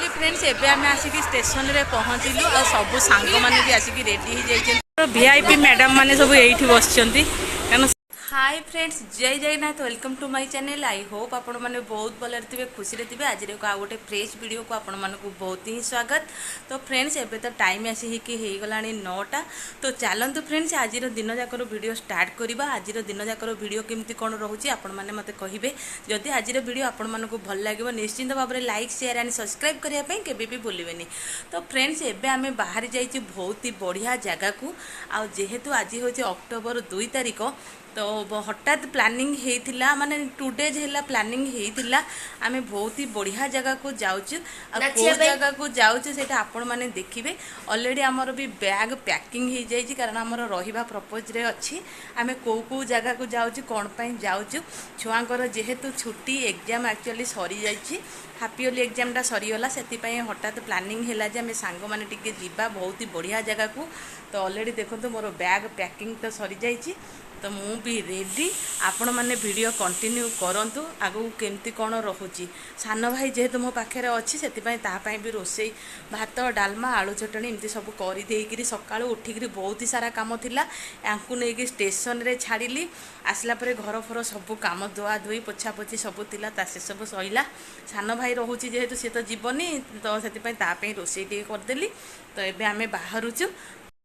Friends एबे आम आसिक station रे पहुँचलु आ सब सांग मैंने भी आसिक रेडी हो जाइए वीआईपी मैडम मैंने सब ये बस hi friends Jai Jagannath welcome to my channel I hope आपण मैंने बहुत भल थे खुशी थे आज गोटे फ्रेश वीडियो को आपण मानक बहुत ही स्वागत। तो फ्रेंड्स एबे तो टाइम आसिक हो गला 9टा। तो चलतु फ्रेंड्स आज दिन जाकर वीडियो स्टार्ट करवा। आज दिन जाकर वीडियो केमती कौन रोचे आपण मैंने मत कहे जदि आज वीडियो आपण मानक भल लगे निश्चिंत भाव में लाइक शेयर एंड सब्सक्राइब करने केबे भी भूलें। तो फ्रेंड्स एबे आम बाहर जाइए बहुत ही बढ़िया जगह को जेहेतु आज हूँ अक्टोबर 2 तारिख। तो हठात प्लानिंग होता माने 2 डेज है प्लानिंग होता आम बहुत ही बढ़िया जगह को जाऊँ जगह को जाऊँ से आपण मैंने देखिए ऑलरेडी आमर भी बैग पैकिंग हो जाए कारण आमर रहा प्रपोज रे अच्छी आम कौ जगह को जाऊँ कौन पाई जाऊँ छुआंकर जेहेतु छुट्टी एग्जाम एक्चुअली सरी जाइए हापी ओली एग्जामटा सरीगला से हठात प्लानिंग है आम सांग मैंने टिके जीवा बहुत ही बढ़िया जगह को। तो ऑलरेडी देखो मोर बैग पैकिंग तो सरी जाइए तो मु भी रेडी आपण मैंने वीडियो कंटिन्यू करंतु आगु केमती कौन रोची सान भाई जेहेतु मो पाखे अच्छी से भी रोसई भात डालमा आलू चटनी एमती सब कर सका उठिक बहुत ही सारा कम थिला यांकु नहीं स्टेशन रे छाड़ी आसला परे घर फर सब कम धुआ धुई पोछा पोछी सब थिला से सब सईला सान भाई रोचे जेहेतु सी तो जीवनी तो से रोसई टे करदेली। तो एबे आमे बाहरुचु।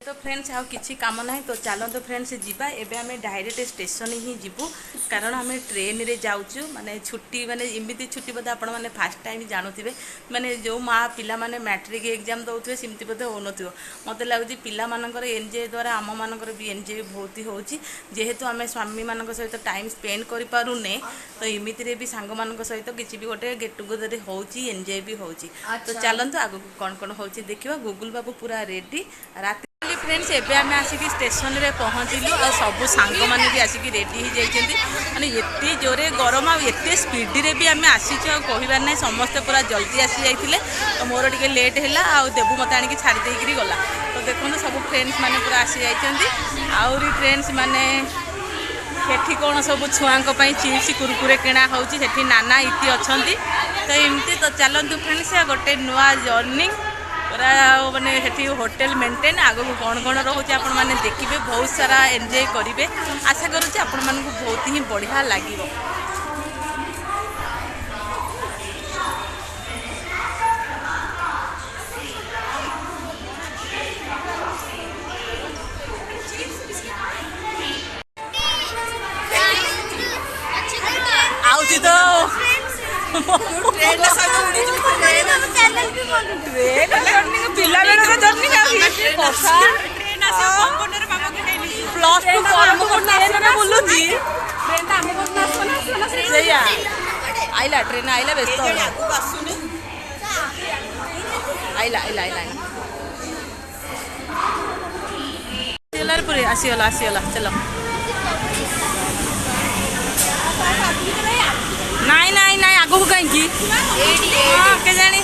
तो फ्रेंड्स आउ किसी काम ना तो चलते फ्रेंड्स जीवा एबे आमे डायरेक्ट स्टेशन ही जीवु कारण आम ट्रेन रे जाऊँ माने छुट्टी माने इमिति छुट्टी बोधे आपण मैंने फास्ट टाइम जानूे माने जो माँ पिला माने मैट्रिक एग्जाम दौथे सेमती बोधे हो नथिबो मते लागुची पिला मानकर एनजॉय द्वारा आम मानकर भी एनजॉय बहुत ही होची जेहेतु आम स्वामी मानक सहित टाइम स्पेंड करि पारुने तो इमिति रे भी सांग मानक सहित किछि भी गोटे गेट टुगेदर होची एनजॉय भी होची। तो चलंतु आगु कौन कौन होची देखिबा। गूगल बाबू पूरा रेडी रात फ्रेंड्स एबे आम आसिक स्टेशन रे पहुँचलु आ सब सांग मैंने भी आसिक रेडी हो जाइए माने एते जोरे गरम आते स्पीड रे भी आम आसीचु आ कहबार ना समस्ते पूरा जल्दी आसी जाइए। तो मोर टिके लेट है आ देबू मत आनिक छाड़ी देकर गला। तो देखो सब फ्रेंड्स मैंने पूरा आसी जाइए आउरी फ्रेंड्स मैंने सेठी कौन सब छुआं चिप्स कुरकुरे किणा होची सेठी नाना इति अच्छी। तो एमती तो चलतु फ्रेंड्स गोटे नुआ जर्नी पूरा माने सेठी होटल मेंटेन आगो कौन कौन रोचे आपण मैंने देखिए बहुत सारा एंजॉय करेंगे। आशा करुँचे आपण मानक बहुत ही बढ़िया लगे। आउची तो ट्रेन पिला बेला जर्नी प्लस टू बोलूची आईला ट्रेन आईला व्यस्त आईला आईला आईला पूरे आसीगला आसीगला चलो नाई नाई नाई आगो को कहीं के जानी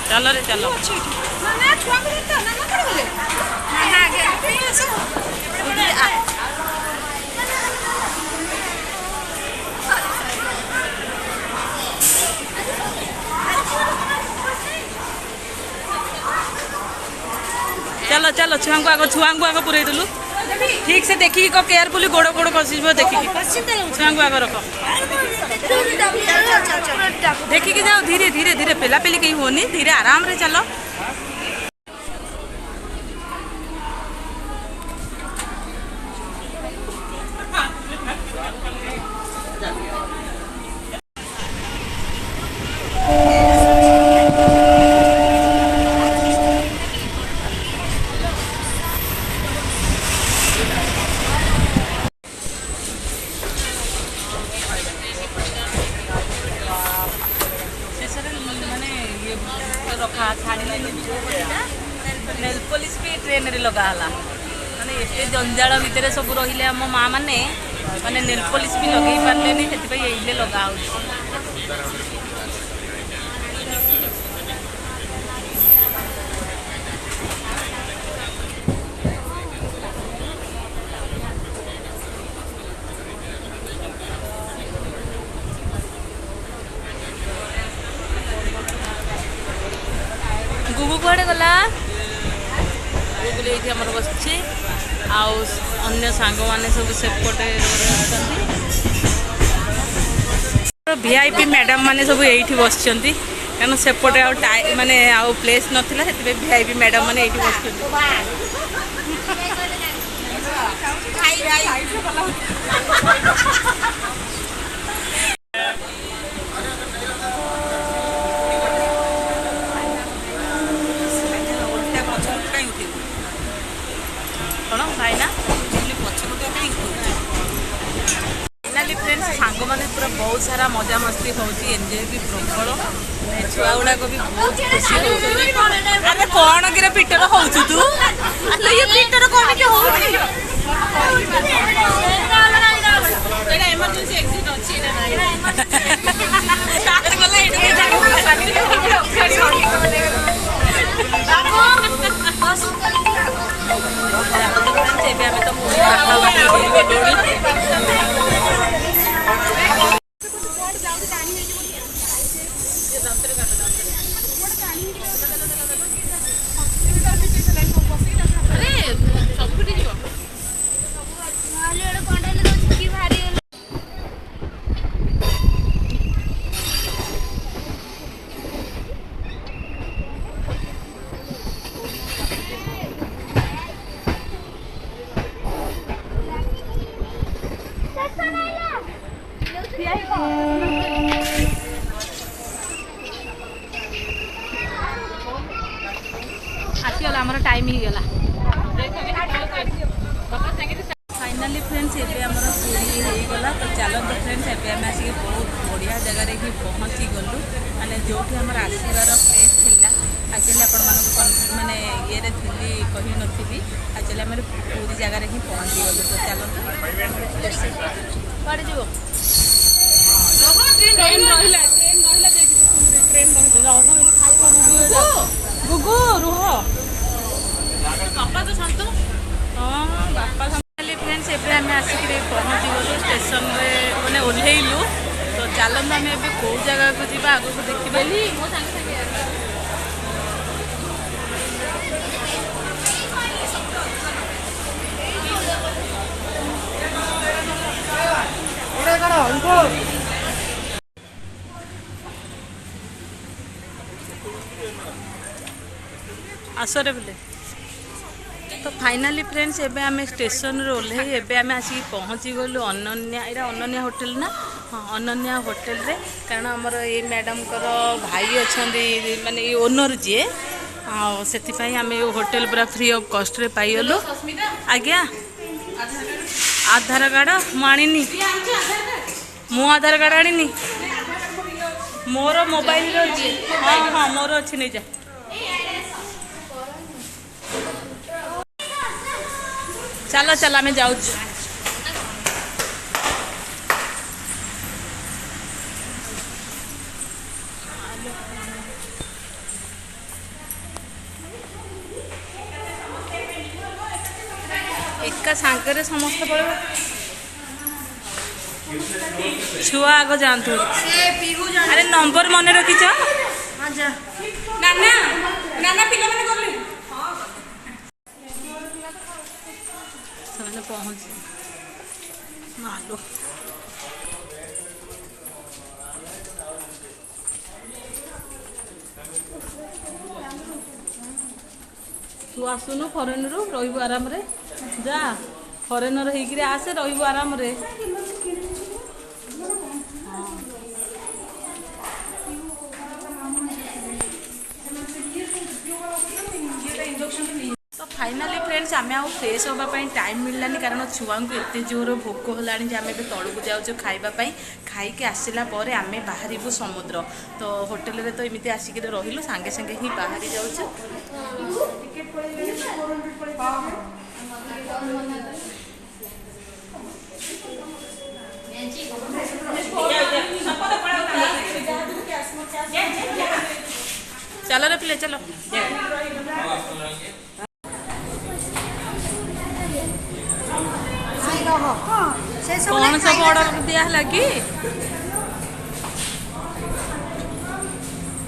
चलो रे चलो चलो चलो छुआ को आग पूरे देलु ठीक से देखिए को केयरफुली गोड़ गोड़ कसी देखिए छुआ को आग रख देखिए जाओ धीरे धीरे धीरे पेला पेली कहीं होनी धीरे आराम रे चलो। रखा छाड़ी नेल पॉलिश भी ट्रेन रे लगा हला माने एते जंजाल भितर सब रहिले आम माँ माने माने नेल पॉलिश भी लगे पारले से ये लगा हो। कुआड़े गला ये आमर बस अन्य सांग मैंने सब सेपटे वीआईपी मैडम मैंने सब ये बस कारण सेपटे माने आउ प्लेस नाला से वीआईपी मैडम मैंने ये बस कौन भाईना फाइनाली फ्रेंड्स सांग मैंने पूरा बहुत सारा मजा मस्ती होची एंजॉय भी प्रबल छुआ गुड़ाक भी बहुत खुशी होते कौन कि पीटर हो तू ये पीटर कौन कि हो एमरजेंसी एक्सिट अच्छी आसीगला आमर टाइम ही गला फाइनाली फ्रेंड्स एबे आमर पूरी हो गला तो चलो तो फ्रेंड्स एबे हम आसी बहुत बढ़िया जगह रे ही पहुंची गलु माने जोठी हमर आसीबार प्लेस थिला एक्चुअली आपण मानको माने ये रे थिली कहि नथिबी एक्चुअली हमर पूरी जगह रे ही पहुंची गलु तो चलो पड़ जो ट्रेन रहिला ट्रेन रहिला गुगु रुह बापा तो शांत हाँ बापा फ्रेंड्स एबे आम आसिक पहुँची गलु स्टेशन रे मैंने ओह्लैलु तो चलते आम ए कौ जगह को जी आगे देखिए मो आसरे बोले तो फाइनाली फ्रेंड्स एबे आम स्टेशन रे ओह्लै एबे आम आसिक पहुँची गलु अनन्या यहाँ अनन्या होटल ना हाँ अनन्या होटल रे कारण आमर ये मैडम कर भाई अच्छा माने ये ओनर जी से आम ये होटल पूरा फ्री ऑफ कॉस्ट रे पाइलु आज्ञा आधार कार्ड मुझे मु आधार कार्ड आनी मोर मोबाइल हाँ हाँ मोर अच्छी नहीं जा चलो चलो आम जाऊँ एका सांगे समस्त पड़े छुआ आग जातु अरे नंबर मन रखीच नाना नाना पिला मैंने गले से पहुँच मालो तू आसुनु फरेन रु रही आराम रे जा फरेनर होकर आसे रही आराम रे तो फाइनाली फ्रेंड्स आम आउ फ्रेश होगापी टाइम मिललानी कारण छुआ को एत जोर भोक होलानी आम तौक जाऊँ खावाई खाई आसला आम बाहर समुद्र तो होटेल रे तो एमती आसिक रही सांगे सांगे ही बाहरी जाऊँ चलो रे पिले चलो कौन सब ऑर्डर दिया है कि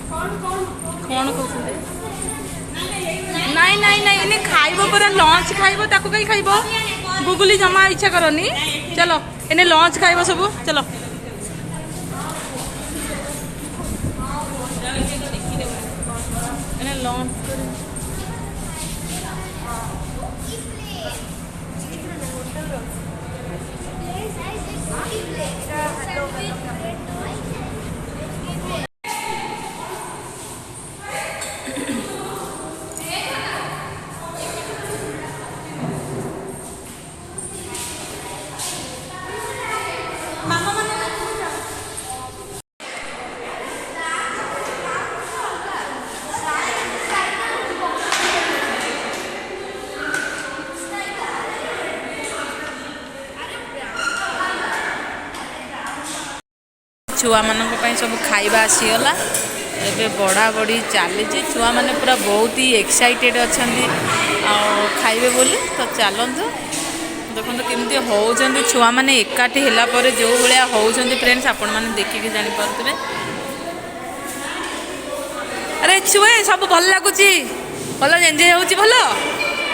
कौन कहते ଏନେ ଖାଇବ ପରା ଲଞ୍ଚ ଖାଇବ ତାକୁ କାଇଁ ଖାଇବ ଗୁଗୁଲି ଜମା ଇଚ୍ଛା କରନି ଚलो ଏନେ ଲଞ୍ଚ ଖାଇବ ସବୁ ଚलो ଏନେ ଲଞ୍ଚ छुआ मान सब खाइबा आसीगला एबे बड़ा बड़ी चली छुआ मैंने पूरा बहुत ही एक्साइटेड अच्छा खाइबे बोली तो चलतु देखो केमती होउछंती छुआ मैंने एकाठी होला पर जो भाया होउछंती फ्रेंड्स आपण मैंने देखिकी जानी पारुथिबे। अरे छुए सब भल लगुच भल एंजॉय होउची भल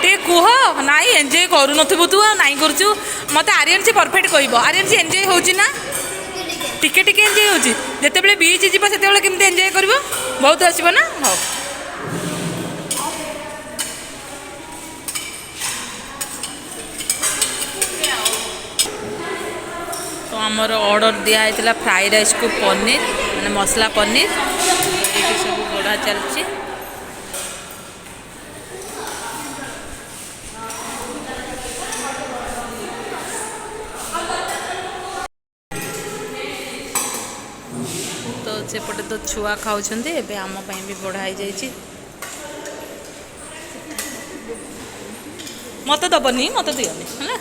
टे कुह नाई एंजॉय करू नथिबु तू नाई करछु मते आर्यन से परफेक्ट कहबो आर्यन से एंजॉय होउची ना टिके टिके एंजॉय होउची जेतेबेले बीच जीवा सेतेबेले केमती एंजॉय करबो बहुत आसीबो ना हो तो आमर ऑर्डर दिया है फ्राई राइस को पनीर माने मसला पनीर ये सब बड़ा चलची तो सेपटे तो छुआ खाऊंचे एबे आम भी बढ़ाई जाइए मत दबनी मत दियनी है।